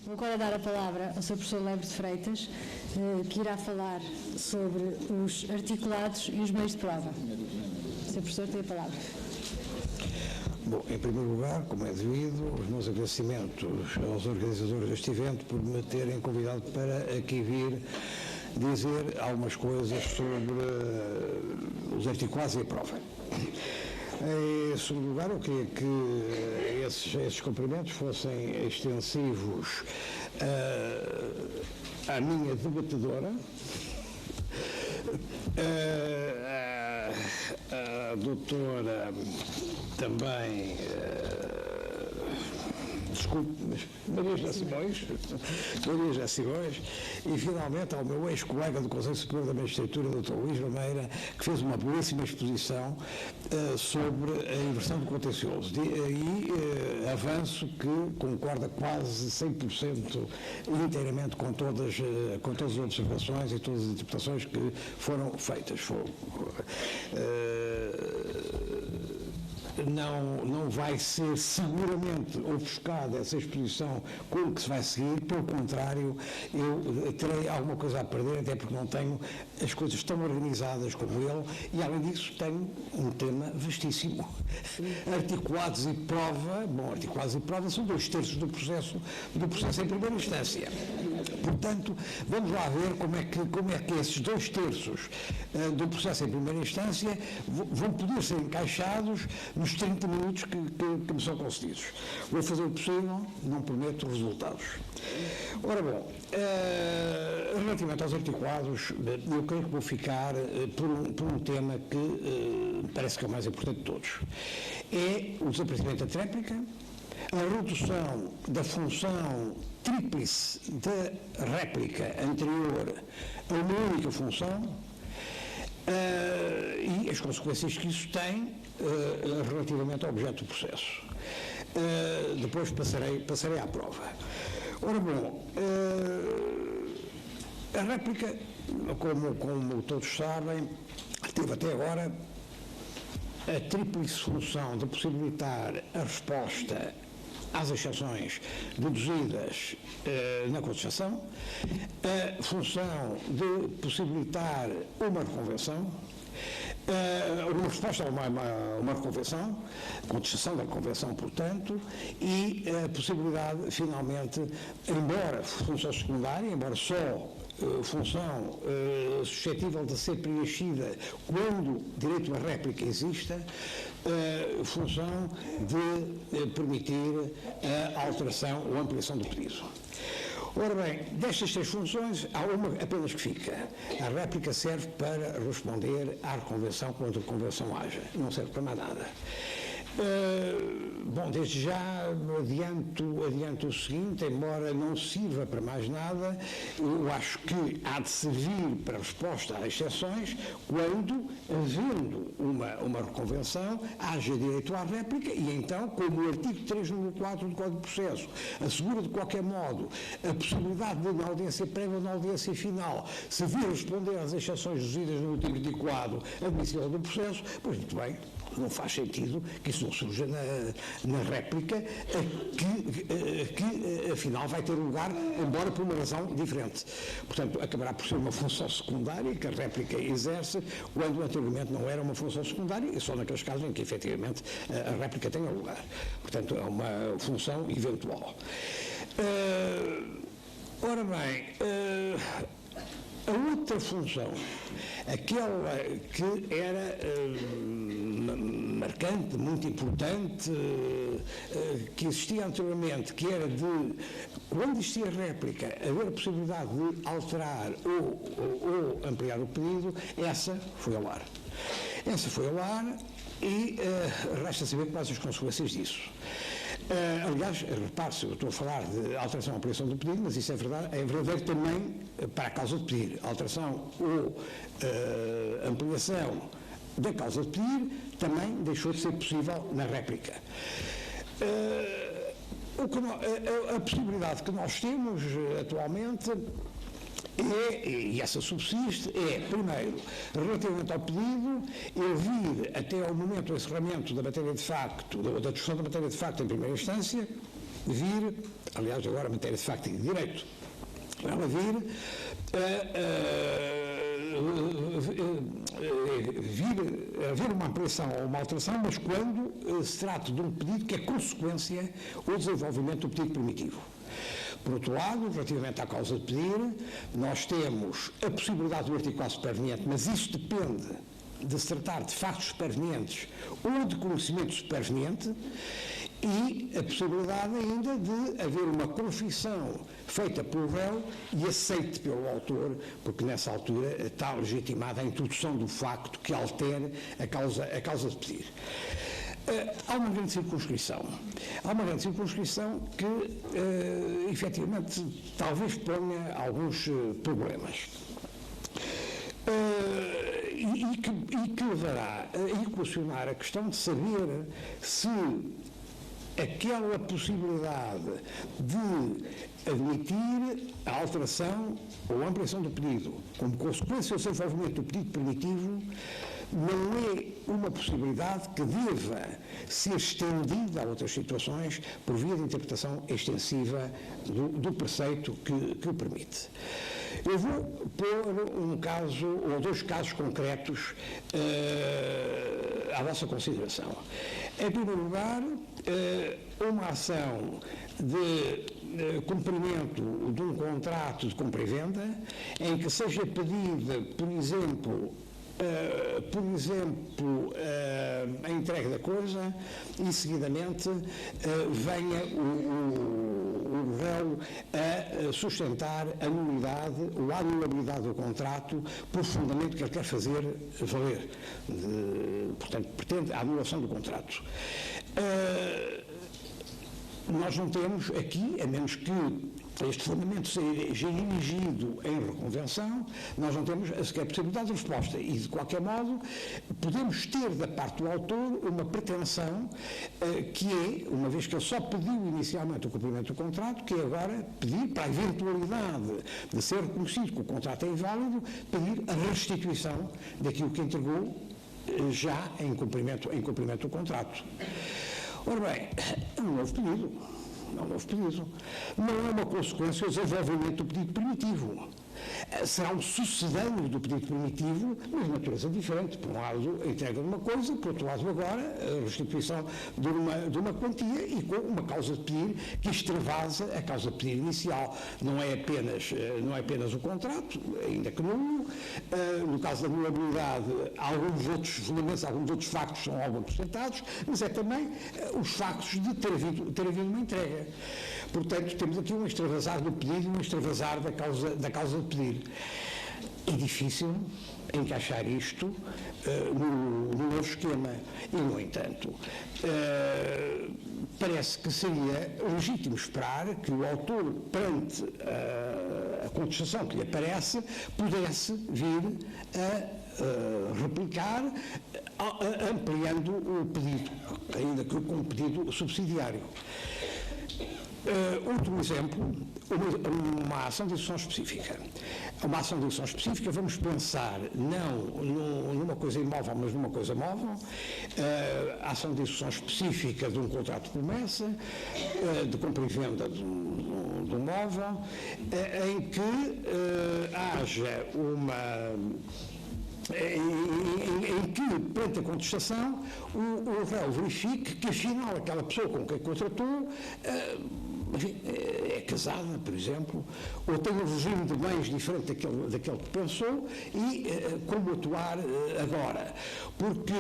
Vou agora dar a palavra ao Sr. Professor Lebre de Freitas, que irá falar sobre os articulados e os meios de prova. Sr. Professor, tem a palavra. Bom, em primeiro lugar, como é devido, os meus agradecimentos aos organizadores deste evento por me terem convidado para aqui vir dizer algumas coisas sobre os articulados e a prova. Em segundo lugar, eu queria que esses cumprimentos fossem extensivos à minha debatedora, a doutora também, Maria José Simões, e finalmente ao meu ex-colega do Conselho Superior da Magistratura, Dr. Luís Lameira, que fez uma belíssima exposição sobre a inversão do contencioso. E avanço que concorda quase 100% inteiramente com todas as observações e todas as interpretações que foram feitas. Não vai ser seguramente ofuscada essa exposição com o que se vai seguir, pelo contrário, eu terei alguma coisa a perder, até porque não tenho as coisas tão organizadas como ele, e além disso tenho um tema vastíssimo. Articulados e prova, articulados e prova são 2/3 do processo em primeira instância. Portanto, vamos lá ver como é que esses 2/3 do processo em primeira instância vão poder ser encaixados nos 30 minutos que me são concedidos. Vou fazer o possível, não prometo resultados. Ora bom, relativamente aos articulados, eu creio que vou ficar por um tema que parece que é o mais importante de todos. É o desaparecimento da tréplica, a redução da função tríplice da réplica anterior a uma única função e as consequências que isso tem relativamente ao objeto do processo. Depois passarei à prova. Ora bom, a réplica, como todos sabem, teve até agora a tríplice função de possibilitar a resposta às exceções deduzidas na contestação, a função de possibilitar uma reconvenção, uma resposta a uma reconvenção, contestação da reconvenção, portanto, e a possibilidade, finalmente, embora função secundária, embora só função suscetível de ser preenchida quando direito à réplica exista, função de permitir a alteração ou ampliação do pedido. Ora bem, destas 3 funções, há uma apenas que fica. A réplica serve para responder à reconvenção quando a reconvenção haja. Não serve para mais nada. Bom, desde já adianto o seguinte, embora não sirva para mais nada, eu acho que há de servir para resposta às exceções quando, havendo uma reconvenção, haja direito à réplica e então, como o artigo 3, número 4 do Código de Processo assegura de qualquer modo a possibilidade de, na audiência prévia ou na audiência final, se vir responder às exceções deduzidas no último articulado admissível do processo, pois muito bem, não faz sentido que isso não surja na réplica, que afinal vai ter lugar, embora por uma razão diferente. Portanto, acabará por ser uma função secundária que a réplica exerce, quando anteriormente não era uma função secundária, e só naqueles casos em que efetivamente a réplica tenha lugar. Portanto, é uma função eventual. Ora bem, a outra função, aquela que era marcante, muito importante, que existia anteriormente, que era de, quando existia réplica, haver a possibilidade de alterar ou ampliar o pedido, essa foi ao ar. Essa foi ao ar e resta saber quais as consequências disso. Aliás, repare-se, eu estou a falar de alteração ou ampliação do pedido, mas isso é verdadeiro também para a causa de pedir. Alteração ou ampliação da causa de pedir também deixou de ser possível na réplica. A possibilidade que nós temos atualmente e essa subsiste, primeiro, relativamente ao pedido, eu vir até ao momento do encerramento da matéria de facto, da discussão da matéria de facto em primeira instância, vir, aliás, agora a matéria de facto e de direito, ela vir haver uma ampliação ou uma alteração, mas quando se trata de um pedido que é consequência ou desenvolvimento do pedido primitivo. Por outro lado, relativamente à causa de pedir, nós temos a possibilidade do artigo 4 superveniente, mas isso depende de se tratar de factos supervenientes ou de conhecimento superveniente, e a possibilidade ainda de haver uma confissão feita pelo réu e aceite pelo autor, porque nessa altura está legitimada a introdução do facto que altere a causa de pedir. Há uma grande circunscrição. Há uma grande circunscrição que, efetivamente, talvez ponha alguns problemas. E que levará a equacionar a questão de saber se aquela possibilidade de admitir a alteração ou a ampliação do pedido como consequência do desenvolvimento do pedido primitivo não é uma possibilidade que deva ser estendida a outras situações por via de interpretação extensiva do preceito que o permite. Eu vou pôr um caso, ou dois casos concretos à vossa consideração. Em primeiro lugar, uma ação de cumprimento de um contrato de compra e venda, em que seja pedida, por exemplo, a entrega da coisa e, seguidamente, venha o réu a sustentar a nulidade ou a anulabilidade do contrato por fundamento que ele quer fazer valer. Portanto, pretende a anulação do contrato. Nós não temos aqui, a menos que este fundamento seja erigido em reconvenção, nós não temos sequer possibilidade de resposta e, de qualquer modo, podemos ter da parte do autor uma pretensão que é, uma vez que ele só pediu inicialmente o cumprimento do contrato, que é agora pedir, para a eventualidade de ser reconhecido que o contrato é inválido, pedir a restituição daquilo que entregou já em cumprimento do contrato. Ora bem, é um novo pedido. Não é uma consequência do desenvolvimento do pedido primitivo. Será um sucedâneo do pedido primitivo, mas de natureza diferente. Por um lado, a entrega de uma coisa, por outro lado, agora, a restituição de uma quantia e com uma causa de pedir que extravasa a causa de pedir inicial. Não é apenas o contrato, ainda que nulo. No caso da anulabilidade, alguns outros fundamentos, alguns outros factos são logo acrescentados, mas é também os factos de ter havido uma entrega. Portanto, temos aqui um extravasar do pedido e um extravasar da causa de pedir. É difícil encaixar isto no novo esquema e, no entanto, parece que seria legítimo esperar que o autor, perante a contestação que lhe aparece, pudesse vir a replicar, ampliando o pedido, ainda que com um pedido subsidiário. Outro exemplo, uma ação de execução específica. Uma ação de execução específica, vamos pensar não numa coisa imóvel, mas numa coisa móvel. A ação de execução específica de um contrato de promessa, de compra e venda de um móvel, em que haja em que, perante a contestação, o réu verifique que, afinal, aquela pessoa com quem contratou é casada, por exemplo, ou tem um regime de bens diferente daquele que pensou e como atuar agora. Porque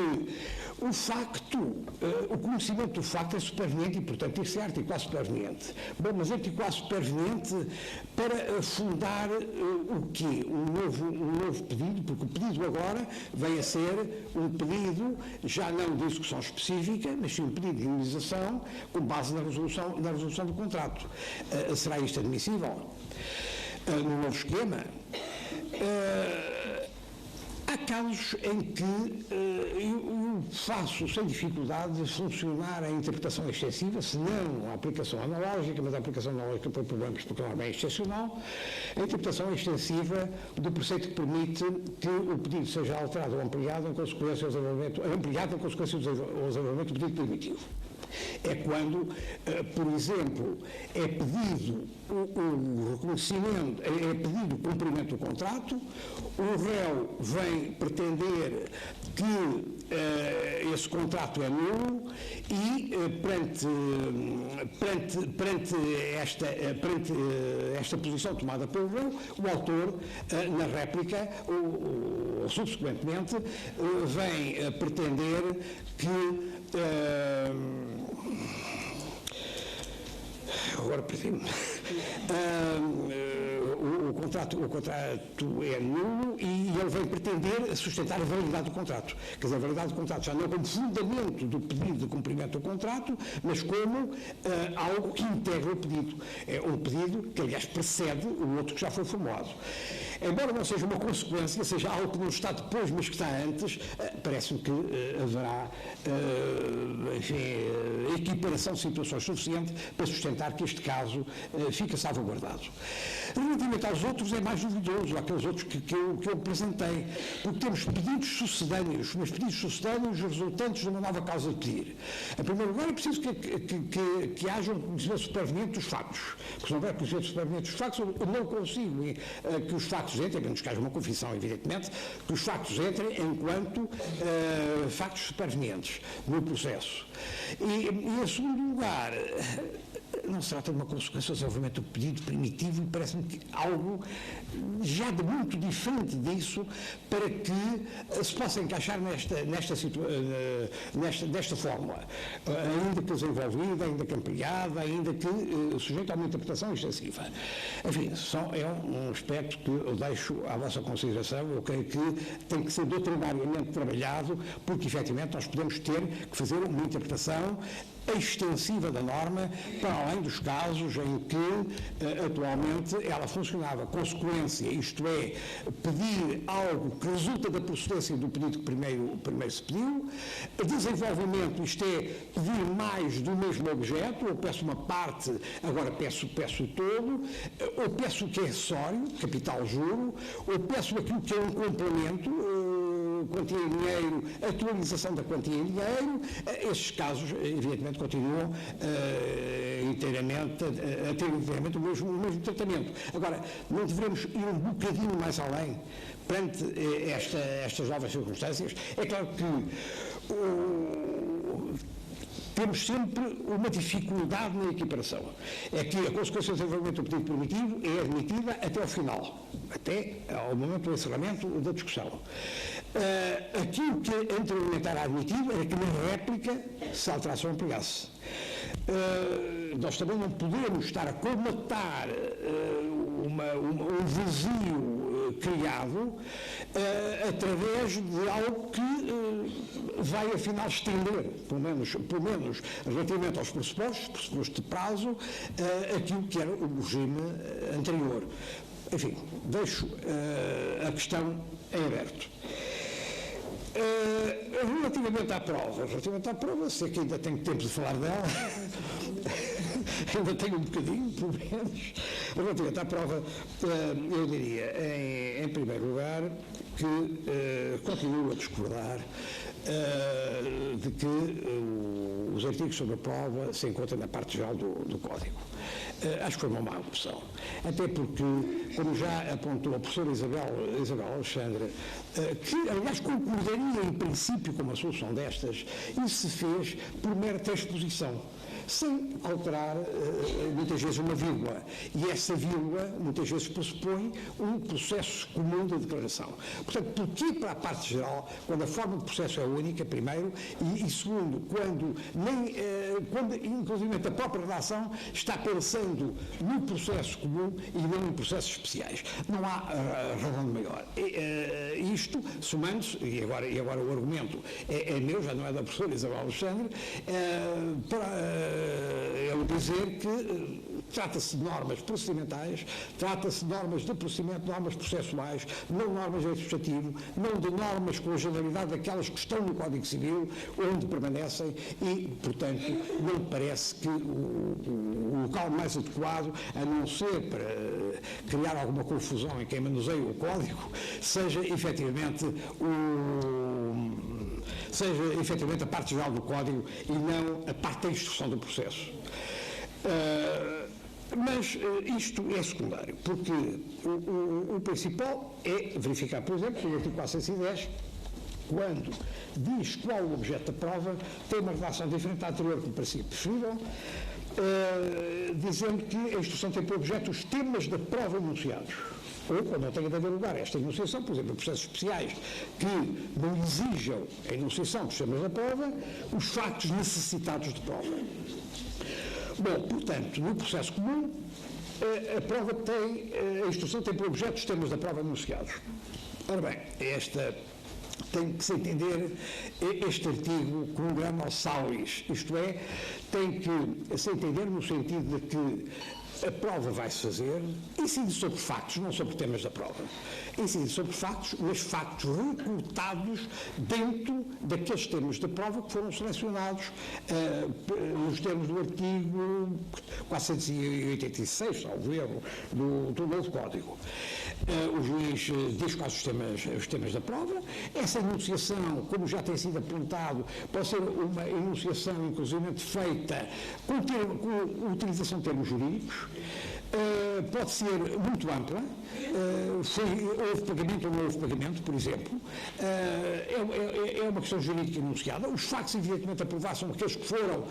o conhecimento do facto é superveniente e, portanto, isso é artigo 4 superveniente. Bom, mas artigo 4 superveniente para fundar o quê? Um novo pedido, porque o pedido agora vem a ser um pedido já não de execução específica, mas sim um pedido de indenização com base na resolução do contrato. Será isto admissível? No novo esquema? Há casos em que eu faço sem dificuldade funcionar a interpretação extensiva, se não a aplicação analógica, mas a aplicação analógica por problemas porque não é bem excepcional, a interpretação extensiva do preceito que permite que o pedido seja alterado ou ampliado em consequência do desenvolvimento do pedido primitivo. É quando, por exemplo, é pedido o reconhecimento, é pedido o cumprimento do contrato, o réu vem pretender que esse contrato é nulo e perante esta posição tomada pelo réu, o autor, na réplica, ou subsequentemente, vem pretender que agora perdi-me. O contrato é nulo e ele vem pretender sustentar a validade do contrato. Quer dizer, a validade do contrato já não como fundamento do pedido de cumprimento do contrato, mas como algo que integra o pedido. É um pedido que, aliás, precede o outro que já foi formulado. Embora não seja uma consequência, seja algo que não está depois, mas que está antes, parece-me que haverá, equiparação de situações suficiente para sustentar que este caso fica salvaguardado. Relativamente aos outros é mais duvidoso, aqueles outros que eu apresentei, porque temos pedidos sucedâneos, mas pedidos sucedâneos resultantes de uma nova causa de pedir. Em primeiro lugar, é preciso que haja um conhecimento superveniente dos factos, porque se não houver conhecimento superveniente dos factos, eu não consigo que os factos entrem, a menos que haja uma confissão, evidentemente, que os factos entrem enquanto factos supervenientes no processo. E em segundo lugar, não se trata de uma consequência do desenvolvimento do pedido primitivo e parece-me que algo já de muito diferente disso para que se possa encaixar nesta fórmula, ainda que desenvolvida, ainda que ampliada, ainda que sujeita a uma interpretação extensiva. Enfim, é um aspecto que eu deixo à vossa consideração. Eu creio que tem que ser doutrinariamente trabalhado, porque efetivamente nós podemos ter que fazer uma interpretação extensiva da norma para além dos casos em que atualmente ela funcionava. Consequência, isto é, pedir algo que resulta da procedência do pedido que primeiro se pediu. Desenvolvimento, isto é, pedir mais do mesmo objeto, ou peço uma parte, agora peço o todo, ou peço o que é acessório, capital juro, ou peço aquilo que é um complemento, quantia em dinheiro, atualização da quantia em dinheiro. Estes casos, evidentemente, continuam a ter inteiramente o mesmo tratamento. Agora, não devemos ir um bocadinho mais além perante estas novas circunstâncias? É claro que temos sempre uma dificuldade na equiparação. É que a consequência do desenvolvimento do pedido primitivo é admitida até ao final, até ao momento do encerramento da discussão. Aquilo que anteriormente era admitido era que na réplica se a alteração empregasse. Nós também não podemos estar a colmatar um vazio criado através de algo que vai afinal estender, pelo menos relativamente aos pressupostos de prazo, aquilo que era o regime anterior. Enfim, deixo a questão em aberto. Relativamente à prova, sei que ainda tenho tempo de falar dela, ainda tenho um bocadinho, pelo menos. Relativamente à prova, eu diria, em primeiro lugar, que continuo a discordar de que os artigos sobre a prova se encontram na parte geral do Código. Acho que foi uma má opção. Até porque, como já apontou a professora Isabel Alexandre, que, aliás, concordaria em princípio com uma solução destas, isso se fez por mera transposição, sem alterar, muitas vezes, uma vírgula. E essa vírgula, muitas vezes, pressupõe um processo comum de declaração. Portanto, porquê para a parte geral, quando a forma de processo é única, primeiro, e segundo, quando inclusive, a própria redação está pensando no processo comum e não em processos especiais. Não há razão de maior. Isto, somando-se, e agora o argumento é meu, já não é da professora Isabel Alexandre, para eu dizer que trata-se de normas procedimentais, trata-se de normas de procedimento, normas processuais, não normas de administrativo, não de normas com a generalidade daquelas que estão no Código Civil, onde permanecem e, portanto, não me parece que o local mais adequado, a não ser para criar alguma confusão em quem manuseia o Código, seja efetivamente seja efetivamente a parte geral do Código e não a parte da instrução do processo. Mas isto é secundário, porque o principal é verificar, por exemplo, que o artigo 410, quando diz qual o objeto da prova, tem uma relação diferente à anterior que me parecia preferível, dizendo que a instrução tem por objeto os temas da prova enunciados. Ou, quando não tenha de haver lugar esta enunciação, por exemplo, em processos especiais que não exijam a enunciação dos temas da prova, os factos necessitados de prova. Bom, portanto, no processo comum, a instrução tem por objeto os temas da prova enunciados. Ora bem, tem que se entender este artigo com grama salis, isto é, tem que se entender no sentido de que a prova vai-se fazer, incide sobre factos, não sobre temas da prova. Incide sobre factos, mas factos recortados dentro daqueles temas da prova que foram selecionados nos termos do artigo 486, salvo erro, do novo Código. O juiz diz quais os temas da prova. Essa enunciação, como já tem sido apontado, pode ser uma enunciação, inclusive, feita com utilização de termos jurídicos. Pode ser muito ampla, houve pagamento ou não houve pagamento, por exemplo, é uma questão jurídica enunciada. Os factos, evidentemente, a provar são aqueles que foram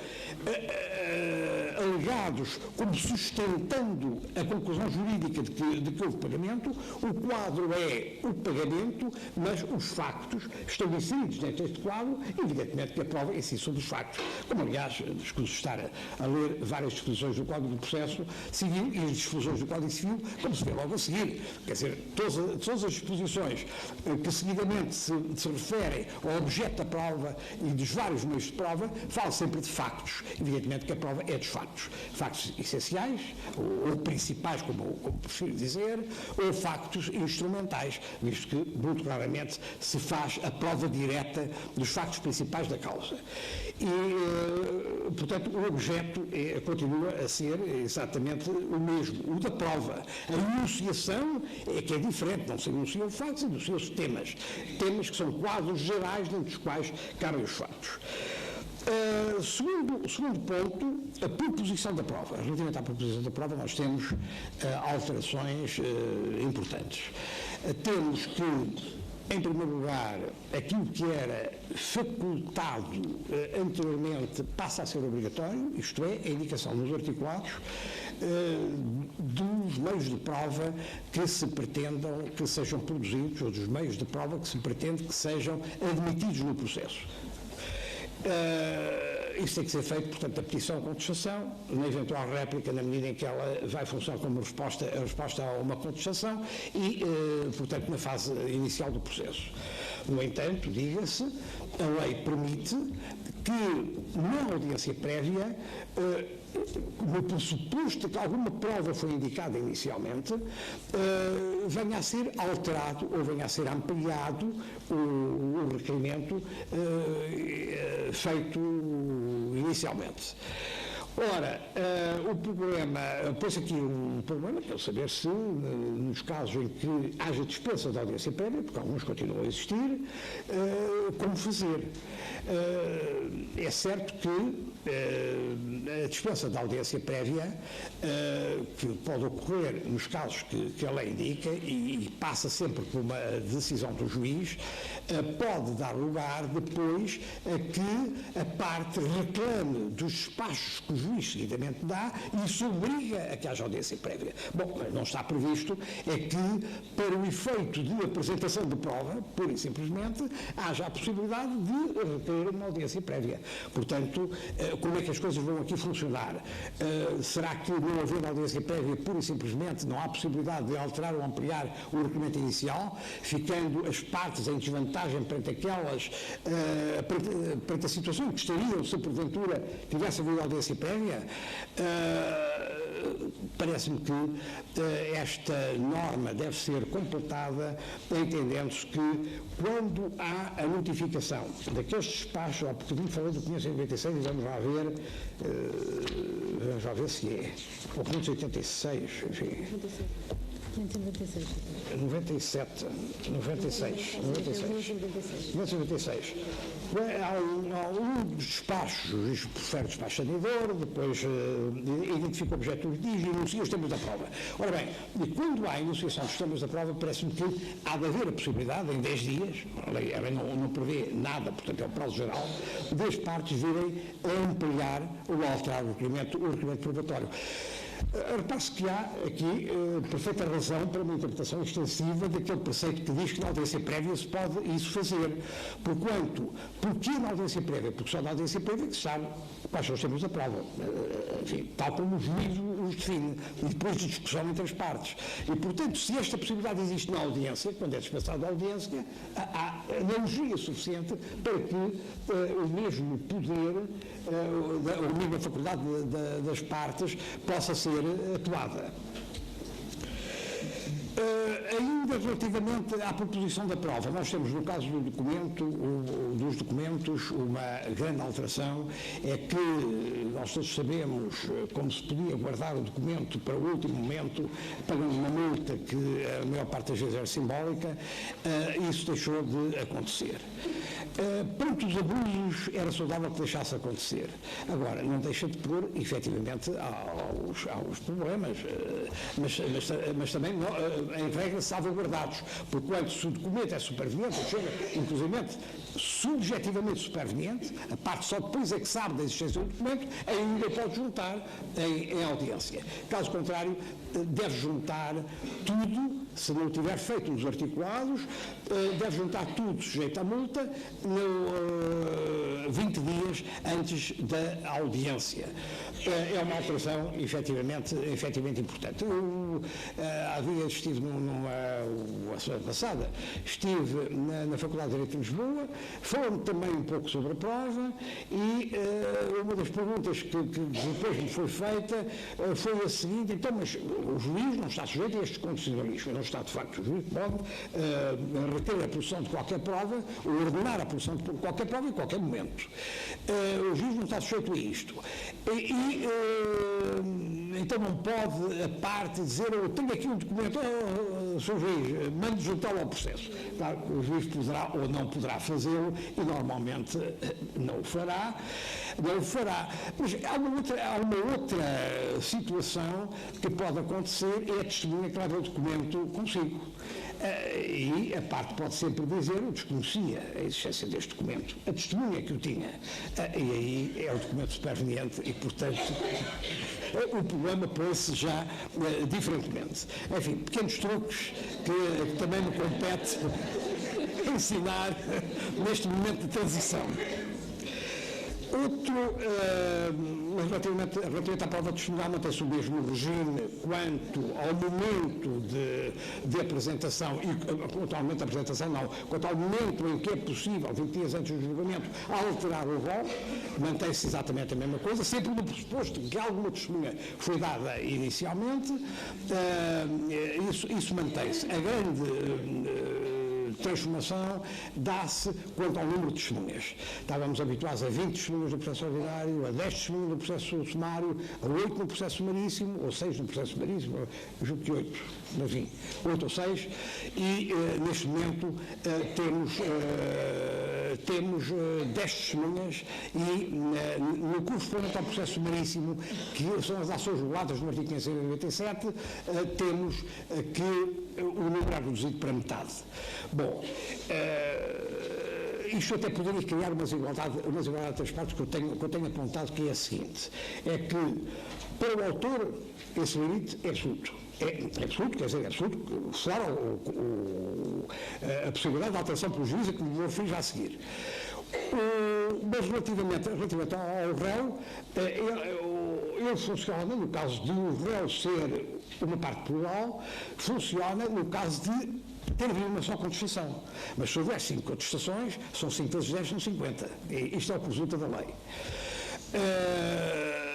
alegados como sustentando a conclusão jurídica de que houve pagamento. O quadro é o pagamento, mas os factos estão inseridos dentro deste quadro, evidentemente que a prova em si sobre os factos, como aliás, escuso estar a ler várias disposições do Código do Processo Civil e as disposições do Código Civil, como se vê logo a seguir. Quer dizer, todas as disposições que seguidamente se referem ao objeto da prova e dos vários meios de prova, falam sempre de factos. Evidentemente que a prova é dos factos. Factos essenciais, ou principais, como prefiro dizer, ou factos instrumentais, visto que, muito claramente, se faz a prova direta dos factos principais da causa. E, portanto, o objeto continua a ser exatamente o mesmo, o da prova. A enunciação é que é diferente, não se enunciam factos, enunciam-se temas. Temas que são quadros gerais dentro dos quais cabem os factos. Segundo ponto, a proposição da prova. Relativamente à proposição da prova, nós temos alterações importantes. Temos que, em primeiro lugar, aquilo que era facultado anteriormente passa a ser obrigatório, isto é, a indicação nos articulados dos meios de prova que se pretendam que sejam produzidos, ou dos meios de prova que se pretende que sejam admitidos no processo. Isso tem que ser feito, portanto, a petição à contestação, na eventual réplica, na medida em que ela vai funcionar como resposta a uma contestação e, portanto, na fase inicial do processo. No entanto, diga-se, a lei permite que, na audiência prévia, no pressuposto que alguma prova foi indicada inicialmente, venha a ser alterado ou venha a ser ampliado o requerimento feito inicialmente. Ora, o problema, pôs aqui um problema, que é saber se, nos casos em que haja dispensa da audiência prévia, porque alguns continuam a existir, como fazer. É certo que a dispensa da audiência prévia, que pode ocorrer nos casos que a lei indica e passa sempre por uma decisão do juiz, pode dar lugar depois a que a parte reclame dos despachos que o juiz seguidamente dá e isso obriga a que haja audiência prévia. Bom, mas não está previsto é que, para o efeito de apresentação de prova, pura e simplesmente, haja a possibilidade de requerer uma audiência prévia. Portanto, como é que as coisas vão aqui funcionar? Será que, não havendo audiência prévia, pura e simplesmente, não há possibilidade de alterar ou ampliar o requerimento inicial, ficando as partes em desvantagem perante aquelas, perante a situação que estariam se porventura tivesse havido audiência prévia? Parece-me que esta norma deve ser completada entendendo-se que quando há a notificação daqueles despachos, há bocadinho falei do 596 e vamos lá ver se é, ou 586, enfim. 196. 97, 96, 96. Há um dos despachos, isto prefere despacho sanidor, depois identifica o objeto do litígio e enuncia os termos da prova. Ora bem, e quando há enunciação dos termos da prova, parece-me que há de haver a possibilidade, em 10 dias, a lei não prevê nada, portanto é o prazo geral, das partes virem a ampliar ou a alterar o requerimento probatório. Repare-se que há aqui perfeita razão para uma interpretação extensiva daquele preceito que diz que na audiência prévia se pode isso fazer. Porquê na audiência prévia? Porque só na audiência prévia que se sabe quais são os termos da prova. Enfim, tal como o juiz os define, e depois de discussão entre as partes. E, portanto, se esta possibilidade existe na audiência, quando é dispensada a audiência, há analogia suficiente para que o mesmo poder, a mesma faculdade das partes possa ser atuada. Ainda relativamente à proposição da prova, nós temos no caso dos documentos, uma grande alteração, é que nós todos sabemos como se podia guardar o documento para o último momento, pagando uma multa que a maior parte das vezes era simbólica, isso deixou de acontecer. Perante os abusos, era saudável que deixasse acontecer. Agora, não deixa de pôr, efetivamente, aos problemas, mas também, em regra, salvaguardados, porque quando se o documento é superveniente, inclusivamente, subjetivamente superveniente, a parte só depois é que sabe da existência do documento, ainda pode juntar em audiência. Caso contrário, deve juntar tudo, se não tiver feito os articulados, deve juntar tudo sujeito à multa 20 dias antes da audiência. É uma alteração efetivamente importante. Havia estive a semana passada, estive na Faculdade de Direito de Lisboa, falando também um pouco sobre a prova e uma das perguntas que depois me foi feita foi a seguinte: então, mas o juiz não está sujeito a estes condicionalismos, não está de facto. O juiz pode reter a produção de qualquer prova ou ordenar a produção de qualquer prova em qualquer momento. O juiz não está sujeito a isto. Então não pode a parte dizer: eu tenho aqui um documento, Sr. Juiz, mande juntá-lo ao processo. Claro, o juiz poderá ou não poderá fazê-lo e normalmente não o fará. Mas há uma outra situação que pode acontecer, é a testemunha que leva o documento consigo. E a parte pode sempre dizer: eu desconhecia a existência deste documento, a testemunha que o tinha. E aí é o documento superveniente e, portanto, o problema põe-se já diferentemente. Enfim, pequenos truques que também me compete ensinar neste momento de transição. Outro, relativamente à prova testemunhal, mantém-se o mesmo regime quanto ao momento de apresentação, quanto ao momento da apresentação não, quanto ao momento em que é possível, 20 dias antes do julgamento, alterar o rol, mantém-se exatamente a mesma coisa, sempre no pressuposto que alguma testemunha foi dada inicialmente, isso mantém-se. A grande transformação dá-se quanto ao número de testemunhas. Estávamos habituados a 20 testemunhas no processo ordinário, a 10 testemunhas no processo sumário, a 8 no processo sumaríssimo, ou 6 no processo sumaríssimo, julgo que 8, enfim, 8 ou 6, e neste momento temos 10 testemunhas e no correspondente ao processo sumaríssimo, que são as ações reguladas no artigo 597, temos que o número é reduzido para metade. Bom, isto até poderia criar umas igualdades das partes que eu tenho apontado, que é a seguinte: é que, para o autor, esse limite é absoluto. É absoluto, quer dizer, é absoluto, fora a possibilidade de alteração pelo juiz, que me fiz já a seguir. Mas relativamente ao réu, ele funciona, no caso de o réu ser uma parte plural, funciona no caso de ter havido uma só contestação. Mas se houver 5 contestações, são 5 vezes 10, são 50. Isto é o que resulta da lei.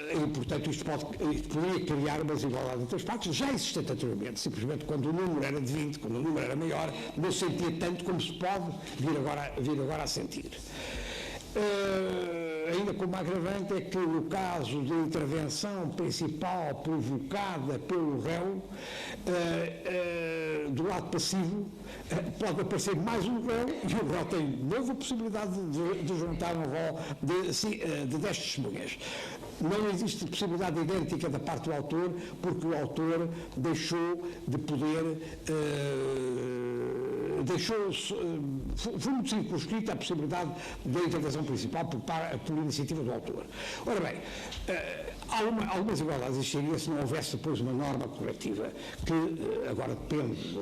E, portanto, isto poderia criar uma desigualdade entre as partes, já existente anteriormente, simplesmente quando o número era de 20, quando o número era maior, não se sentia tanto como se pode vir agora a sentir. ainda como agravante, é que no caso de intervenção principal provocada pelo réu, do lado passivo, pode aparecer mais um réu e o réu tem nova possibilidade de juntar um rol de 10 testemunhas. Não existe possibilidade idêntica da parte do autor, porque o autor deixou de poder, foi muito circunscrita a possibilidade da intervenção principal por iniciativa do autor. Ora bem, alguma desigualdade existiria se não houvesse depois uma norma corretiva, que agora depende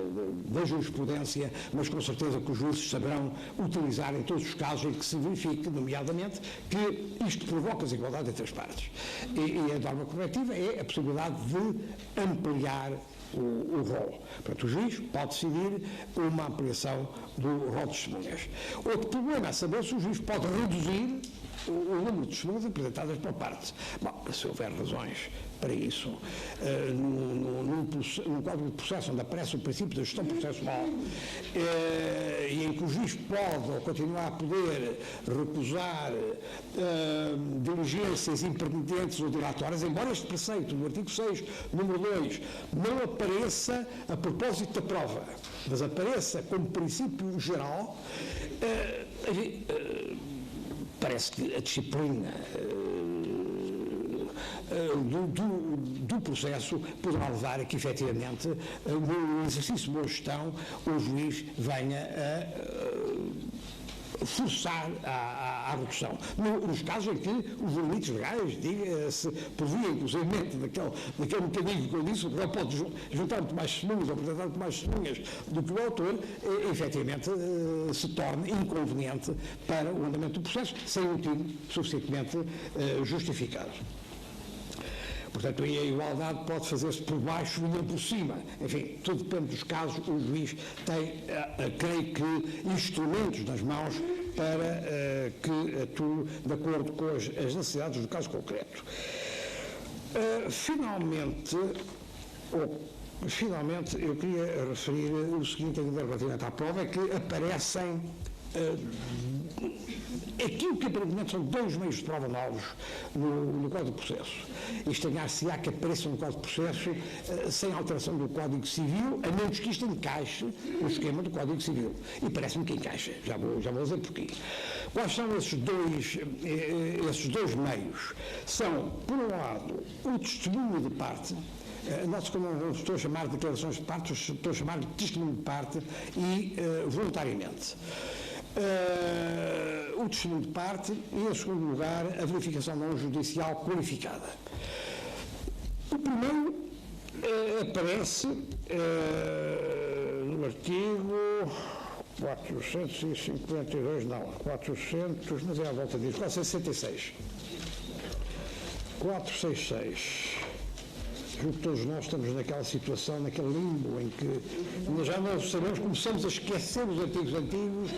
da jurisprudência, mas com certeza que os juízes saberão utilizar em todos os casos em que se verifique, nomeadamente, que isto provoca desigualdade entre as partes. E a norma corretiva é a possibilidade de ampliar o rol. Portanto, o juiz pode decidir uma ampliação do rol de testemunhas. Outro problema é saber se o juiz pode reduzir o número de testemunhas apresentadas por parte. Bom, se houver razões para isso, num Código de Processo onde aparece o princípio da gestão processual e em que o juiz pode ou continuar a poder recusar diligências impertinentes ou dilatórias, embora este preceito do artigo 6, número 2, não apareça a propósito da prova, mas apareça como princípio geral, parece que a disciplina do processo poderá levar a que, efetivamente, no exercício de boa gestão, o juiz venha a forçar a redução. Nos casos em que os limites legais, diga-se, por via, inclusive, daquele mecanismo que eu disse, o réu pode juntar muito mais testemunhas ou apresentar muito mais testemunhas do que o autor, efetivamente se torne inconveniente para o andamento do processo, sem motivo suficientemente justificado. Portanto, a igualdade pode fazer-se por baixo e não por cima. Enfim, tudo depende dos casos. O juiz tem, creio que, instrumentos nas mãos para que atue de acordo com as necessidades do caso concreto. Finalmente, eu queria referir o seguinte ainda relativamente à prova, é que aparecem aquilo que aparentemente são dois meios de prova novos no Código de Processo. Estranhar-se-á que apareçam no Código de Processo sem alteração do Código Civil, a menos que isto encaixe no esquema do Código Civil. E parece-me que encaixa. Já vou dizer porquê. Quais são esses dois meios? São, por um lado, o testemunho de parte. Note que eu não estou a chamar de declarações de parte, estou a chamar de testemunho de parte e voluntariamente. O testemunho de parte e, em segundo lugar, a verificação não judicial qualificada. O primeiro aparece no artigo 452, não, 400, mas é à volta disso, 466. 466. Julgo que todos nós estamos naquela situação, naquele limbo em que já não sabemos, começamos a esquecer os artigos antigos,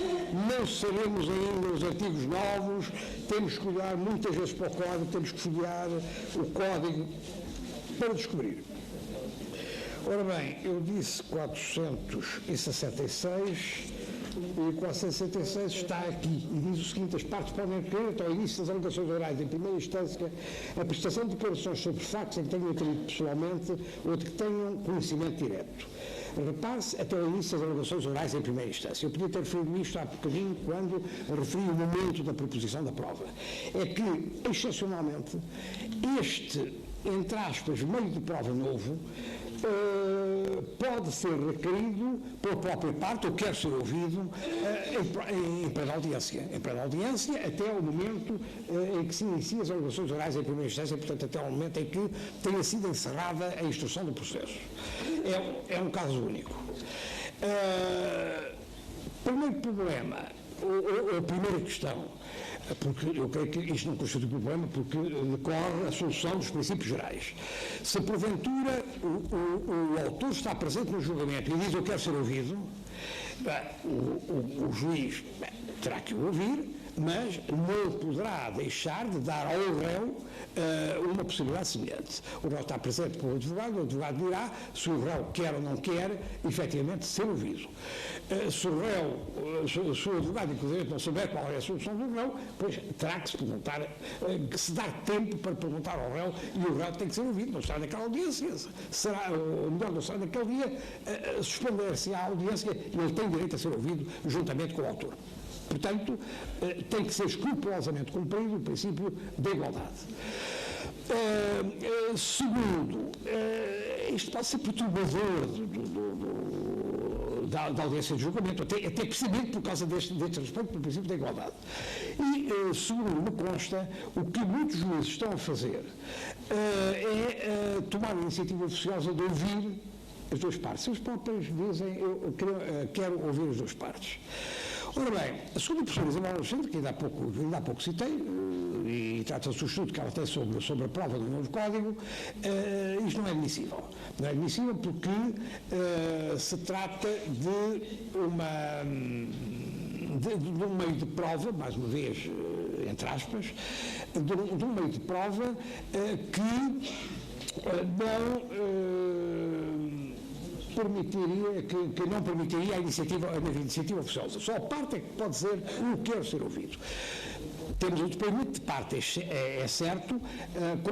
não sabemos ainda os artigos novos, temos que olhar muitas vezes para o código, temos que folhear o código para descobrir. Ora bem, eu disse 466 e 466 está aqui e diz o seguinte: as partes podem requerer até ao início das alegações orais em primeira instância a prestação de declarações sobre factos em que tenham atribuído pessoalmente ou de que tenham conhecimento direto. Repare-se até ao início das alegações orais em primeira instância. Eu podia ter referido isto há bocadinho quando referi o momento da proposição da prova. É que, excepcionalmente, este, entre aspas, meio de prova novo, pode ser requerido pela própria parte, ou quer ser ouvido, em pré-audiência. Em pré-audiência até ao momento em que se inicia as alegações orais em primeira instância, portanto, até ao momento em que tenha sido encerrada a instrução do processo. É um caso único. Primeiro problema, ou primeira questão, porque eu creio que isto não constitui problema, porque decorre a solução dos princípios gerais. Se porventura o autor está presente no julgamento e diz eu quero ser ouvido, o juiz terá que o ouvir, mas não poderá deixar de dar ao réu uma possibilidade semelhante. O réu está presente com o advogado dirá se o réu quer ou não quer, efetivamente, ser ouvido. Se o réu, se o advogado, inclusive, não souber qual é a solução do réu, pois terá que se perguntar, que se dar tempo para perguntar ao réu, e o réu tem que ser ouvido, não está naquela audiência. Será, ou melhor, não está naquele dia, suspender-se à audiência e ele tem direito a ser ouvido juntamente com o autor. Portanto, tem que ser escrupulosamente cumprido o princípio da igualdade. Segundo, isto pode ser perturbador da audiência de julgamento, até precisamente por causa deste respeito pelo princípio da igualdade. E, segundo me consta, o que muitos juízes estão a fazer é tomar a iniciativa oficiosa de ouvir as duas partes. Eles próprios dizem, eu quero ouvir as duas partes. Ora bem, segundo o professor Isabel Alexandre, que ainda há pouco citei, e trata-se do estudo que ela tem sobre a prova do novo Código, isto não é admissível. Não é admissível porque se trata de um meio de prova, mais uma vez, entre aspas, de um meio de prova que não permitiria a iniciativa oficiosa. Só a parte é que pode dizer eu quero ser ouvido. Temos o depoimento de parte, é certo, com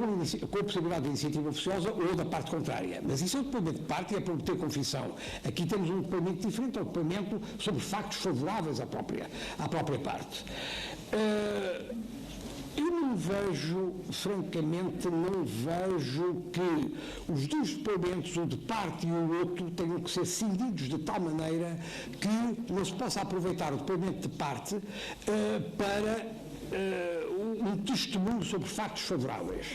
a possibilidade de iniciativa oficiosa ou da parte contrária. Mas isso é o depoimento de parte e é para obter confissão. Aqui temos um depoimento diferente, é o depoimento sobre factos favoráveis à própria parte. Eu não vejo, francamente, que os dois depoimentos, o de parte e o outro, tenham que ser cindidos de tal maneira que não se possa aproveitar o depoimento de parte para um testemunho sobre factos favoráveis.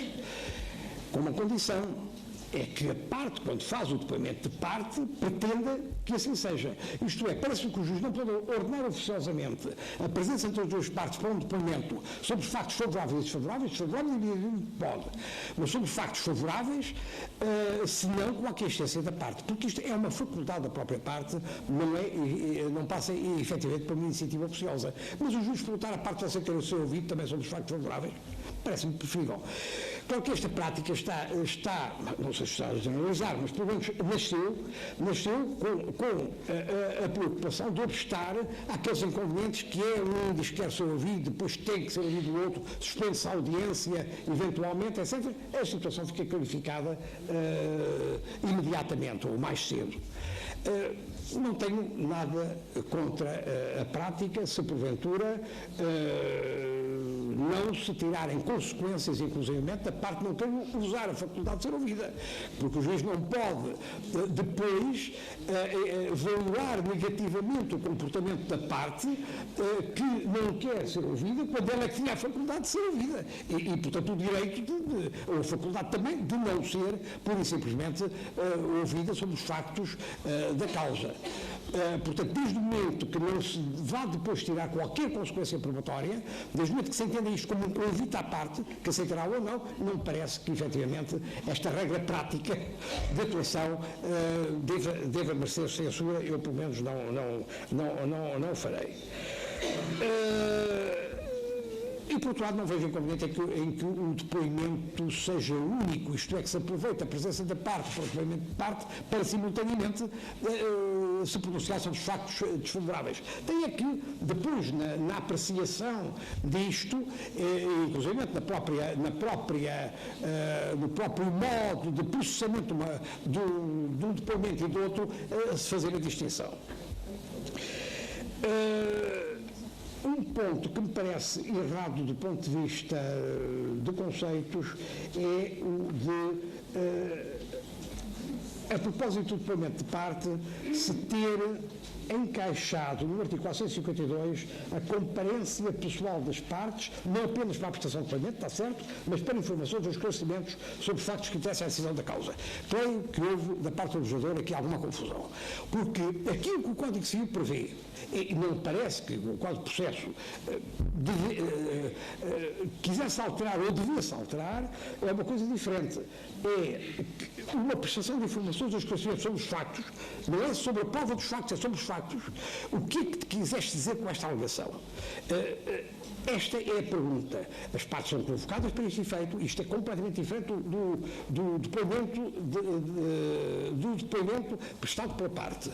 Com uma condição. É que a parte, quando faz o depoimento de parte, pretenda que assim seja. Isto é, parece que o juiz não pode ordenar oficiosamente a presença entre as duas partes para um depoimento sobre factos favoráveis e desfavoráveis, pode, mas sobre factos favoráveis, se não com a aquiescência da parte, porque isto é uma faculdade da própria parte, não passa efetivamente por uma iniciativa oficiosa. Mas o juiz perguntar à parte você quer o seu ouvido também sobre os factos favoráveis, parece-me preferível. Claro que esta prática está, não sei se está a generalizar, mas pelo menos nasceu com a preocupação de obstar àqueles inconvenientes que um diz que quer ser ouvido, depois tem que ser ouvido o outro, suspende-se a audiência, eventualmente, etc. A situação fica clarificada imediatamente, ou mais cedo. Não tenho nada contra a prática, se porventura não se tirarem consequências, inclusivamente, da parte não quer usar a faculdade de ser ouvida, porque o juiz não pode depois valorar negativamente o comportamento da parte que não quer ser ouvida, quando ela é que tinha a faculdade de ser ouvida. E portanto, o direito, ou a faculdade também, de não ser, pura e simplesmente, ouvida sobre os factos da causa. Portanto, desde o momento que não se vá depois tirar qualquer consequência probatória, desde o momento que se entenda isto como um convite à parte, que aceitará ou não me parece que, efetivamente, esta regra prática de atuação deva merecer censura, eu, pelo menos, não o farei. E, por outro lado, não vejo inconveniente em que o depoimento seja único, isto é, que se aproveita a presença da parte para o depoimento de parte para, simultaneamente, se pronunciar sobre os factos desfavoráveis. Tem aqui, depois, na apreciação disto, inclusive no próprio modo de processamento de um depoimento e do outro, se fazer a distinção. Um ponto que me parece errado do ponto de vista de conceitos é o de, a propósito do depoimento de parte, se ter encaixado no artigo 452 a comparência pessoal das partes, não apenas para a prestação de depoimento, está certo, mas para informações ou esclarecimentos sobre factos que interessam à decisão da causa. Creio que houve, da parte do legislador, aqui alguma confusão. Porque aquilo que o Código Civil prevê, e não parece que o Código de Processo quisesse alterar ou devia-se alterar, é uma coisa diferente. É uma prestação de informações todos os esclarecimentos sobre os factos, não é sobre a prova dos factos, é sobre os factos. O que é que quiseste dizer com esta alegação? Esta é a pergunta. As partes são convocadas para este efeito. Isto é completamente diferente do depoimento prestado pela parte.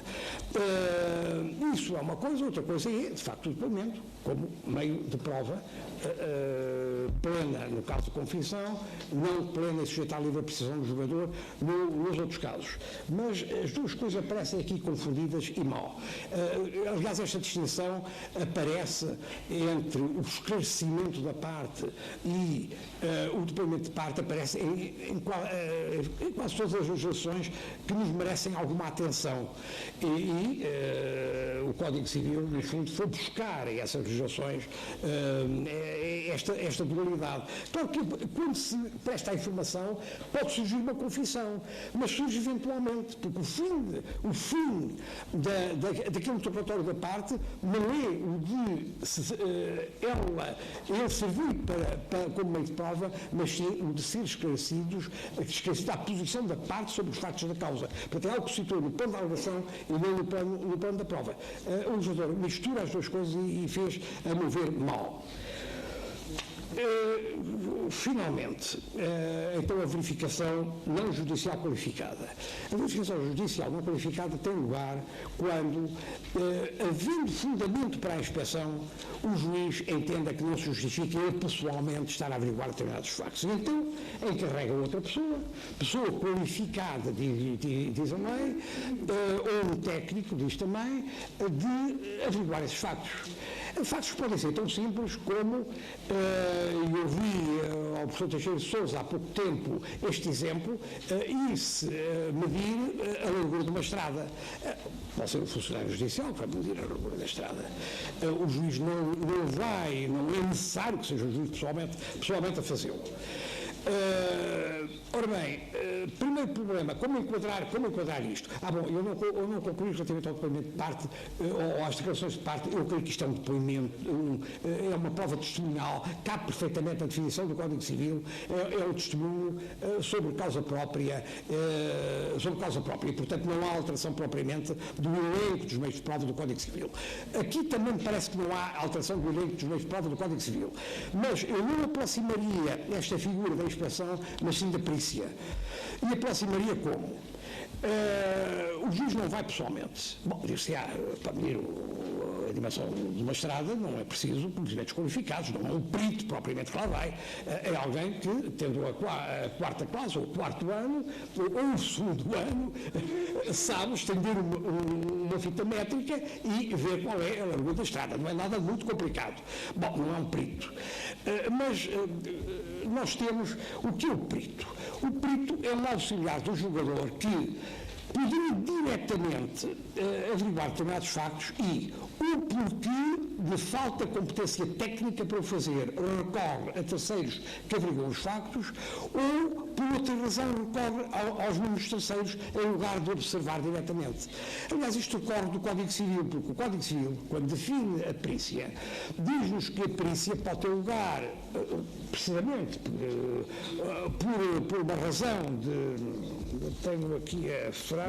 Isso é uma coisa, outra coisa é, de facto, o depoimento como meio de prova plena no caso de confissão, não plena e sujeita à livre apreciação do julgador nos outros casos. Mas as duas coisas aparecem aqui confundidas e mal. Aliás, esta distinção aparece entre o esclarecimento da parte e o depoimento de parte, aparece em quase todas as legislações que nos merecem alguma atenção. O Código Civil, no fundo, foi buscar em essas legislações esta dualidade. Claro que quando se presta a informação pode surgir uma confissão, mas surge eventualmente, porque o fim daquele interrogatório da parte não é o de ele servir como meio de prova, mas sim o de ser esclarecida a posição da parte sobre os factos da causa. Portanto, é algo que se situa no plano da alegação e não no plano da prova. O legislador mistura as duas coisas e fez, a meu ver, mal. Finalmente, então a verificação não judicial qualificada. A verificação judicial não qualificada tem lugar quando, havendo fundamento para a inspeção, o juiz entenda que não se justifica ele pessoalmente estar a averiguar determinados factos. Então, encarrega outra pessoa qualificada, diz a lei, ou um técnico, diz também, de averiguar esses factos. Factos que podem ser tão simples como, eu vi ao professor Teixeira de Sousa há pouco tempo este exemplo, ir-se medir a largura de uma estrada. Pode ser o funcionário judicial que vai medir a largura da estrada. O juiz não é necessário que seja o juiz pessoalmente a fazê-lo. Ora bem, primeiro problema, como enquadrar isto? Bom, eu não concluí relativamente ao depoimento de parte ou às declarações de parte. Eu creio que isto é um depoimento, é uma prova testemunhal, cabe perfeitamente a definição do Código Civil, é um testemunho sobre causa própria, e portanto não há alteração propriamente do elenco dos meios de prova do Código Civil. Aqui também me parece que não há alteração do elenco dos meios de prova do Código Civil, mas eu não aproximaria esta figura da inspeção, mas sim da perícia. E aproximaria como? O juiz não vai pessoalmente. Bom, dir-se-á, para medir a dimensão de uma estrada não é preciso conhecimentos qualificados, não é um perito propriamente que lá vai. É alguém que, tendo a quarta classe, ou o quarto ano, ou o segundo ano, sabe estender uma fita métrica e ver qual é a largura da estrada. Não é nada muito complicado. Bom, não é um perito. Mas nós temos o que é o perito? O perito é um auxiliar do julgador que poderia diretamente averiguar determinados factos e o porquê de falta de competência técnica para o fazer recorre a terceiros que averiguam os factos ou, por outra razão, recorre aos números terceiros em lugar de observar diretamente. Aliás, isto recorre do Código Civil, porque o Código Civil, quando define a perícia, diz-nos que a perícia pode ter lugar, precisamente, por uma razão de... Eu tenho aqui a frase...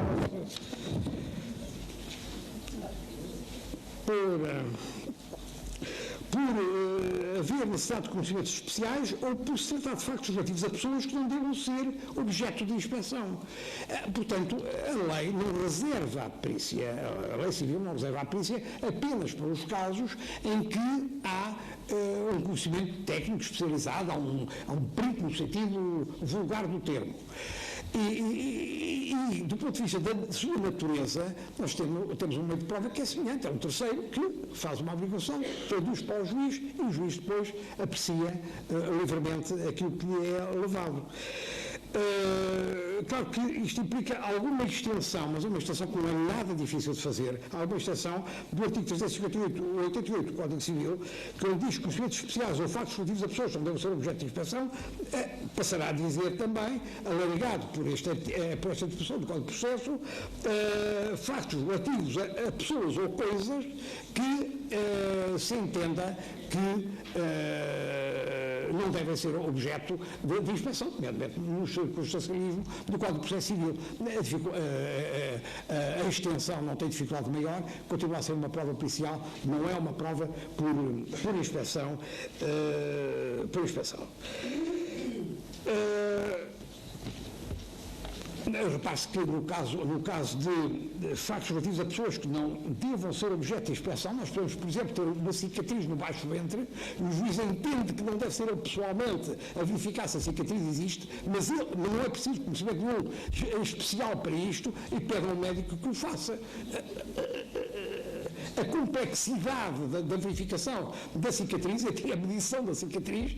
por haver necessidade de conhecimentos especiais ou por se tratar de factos relativos a pessoas que não devam ser objeto de inspeção. Portanto, a lei não reserva a perícia, a lei civil não reserva a perícia apenas para os casos em que há um conhecimento técnico especializado, há um perito no sentido vulgar do termo. E do ponto de vista da sua natureza, nós temos um meio de prova que é semelhante, é um terceiro que faz uma averiguação, traduz para o juiz e o juiz depois aprecia livremente aquilo que lhe é levado. Claro que isto implica alguma extensão, mas uma extensão que não é nada difícil de fazer. Há alguma extensão do artigo 358 ou 88 do Código Civil, que diz que conhecimentos especiais ou factos relativos a pessoas que não devem ser objeto de inspeção, passará a dizer também, alargado por esta disposição do Código de Processo, factos relativos a pessoas ou coisas que se entenda que não devem ser objeto de inspeção, nomeadamente no circunstancialismo do Código de Processo Civil. A extensão não tem dificuldade maior, continua a ser uma prova pericial, não é uma prova por inspeção. Repare-se que no caso de factos relativos a pessoas que não devam ser objeto de inspeção, nós podemos, por exemplo, ter uma cicatriz no baixo ventre, e o juiz entende que não deve ser ele pessoalmente a verificar se a cicatriz existe, mas não é preciso conhecimento nenhum especial para isto, e pede ao médico que o faça. A complexidade da verificação da cicatriz, até a medição da cicatriz,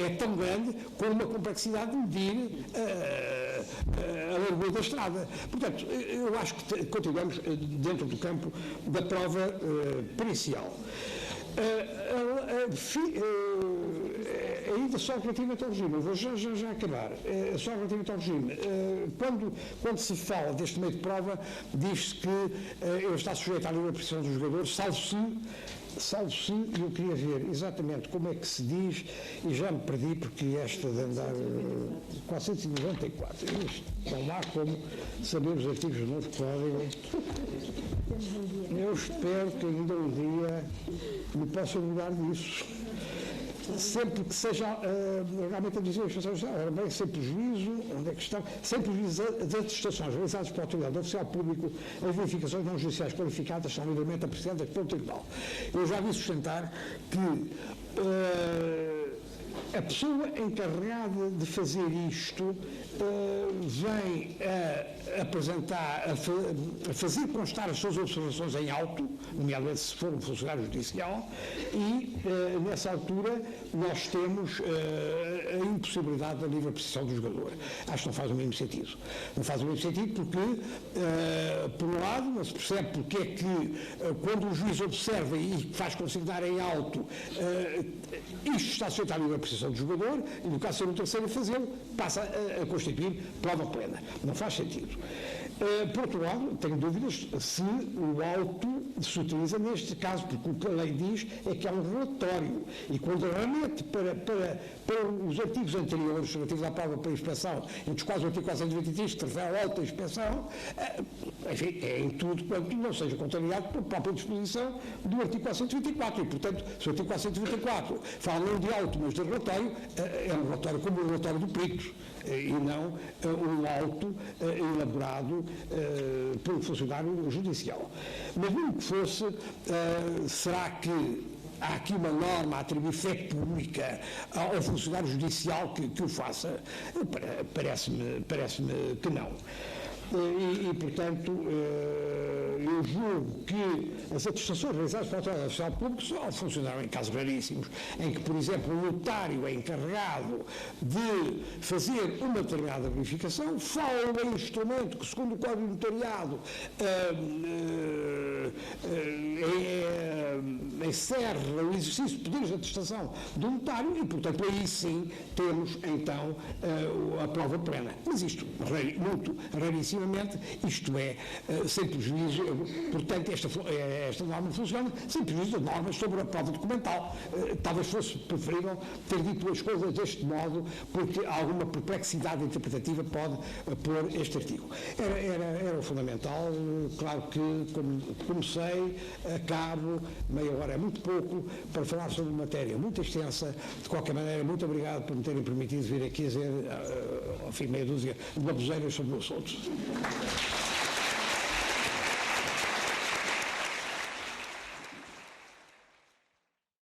é tão grande como uma complexidade de medir a largura da estrada. Portanto, eu acho que continuamos dentro do campo da prova pericial. Ainda só relativamente ao regime, eu vou já acabar, só relativamente ao regime, quando se fala deste meio de prova, diz-se que ele está sujeito à livre apreciação do jogador, salvo se, eu queria ver exatamente como é que se diz, e já me perdi porque esta de andar 494, estão lá como saber os artigos do novo Código. Eu espero que ainda um dia me possa lembrar disso. Sempre que seja realmente a dizer bem, sem prejuízo, onde é que está? Sem prejuízo das atestações realizadas pela autoridade oficial público, as verificações não judiciais qualificadas são livremente apreciadas pelo Tribunal. Eu já vi sustentar que a pessoa encarregada de fazer isto vem a apresentar, a fazer constar as suas observações em auto, nomeadamente se for um funcionário judicial, e nessa altura nós temos a impossibilidade da livre apreciação do jogador. Acho que não faz o mesmo sentido. Não faz o mesmo sentido porque, por um lado, não se percebe porque é que quando o juiz observa e faz consignar em auto isto está sujeito à livre apreciação do jogador, e no caso de ser um terceiro a fazê-lo, passa a constituir prova plena. Não faz sentido. Por outro lado, tenho dúvidas se o auto se utiliza neste caso, porque o que a lei diz é que é um relatório, e quando remete para os artigos anteriores relativos à prova para inspeção, entre os quais o artigo 423, que refere à alta inspeção, enfim, é em tudo quanto não seja contrariado pela própria disposição do artigo 424, e portanto, se o artigo 424 fala não de auto, mas de relatório, é um relatório como o relatório do perito, e não um auto elaborado pelo funcionário judicial. Mas mesmo que fosse, será que há aqui uma norma a atribuir fé pública ao funcionário judicial que o faça? Parece-me que não. E, portanto, eu julgo que as atestações realizadas pela autoridade oficial pública só funcionaram em casos raríssimos, em que, por exemplo, o notário é encarregado de fazer uma determinada verificação, fala em instrumento que, segundo o Código de Notariado, encerra o exercício de poderes de atestação do notário, e, portanto, aí sim temos, então, a prova plena. Mas isto, muito raríssimamente, isto é, sem prejuízo, portanto, esta norma funciona sem prejuízo de normas sobre a prova documental. Talvez fosse preferível ter dito as coisas deste modo, porque alguma perplexidade interpretativa pode pôr este artigo. Era o fundamental. Claro que, como comecei, acabo, meia hora é muito pouco, para falar sobre uma matéria muito extensa. De qualquer maneira, muito obrigado por me terem permitido vir aqui dizer, ao fim, meia dúzia de baboseiras sobre o assunto.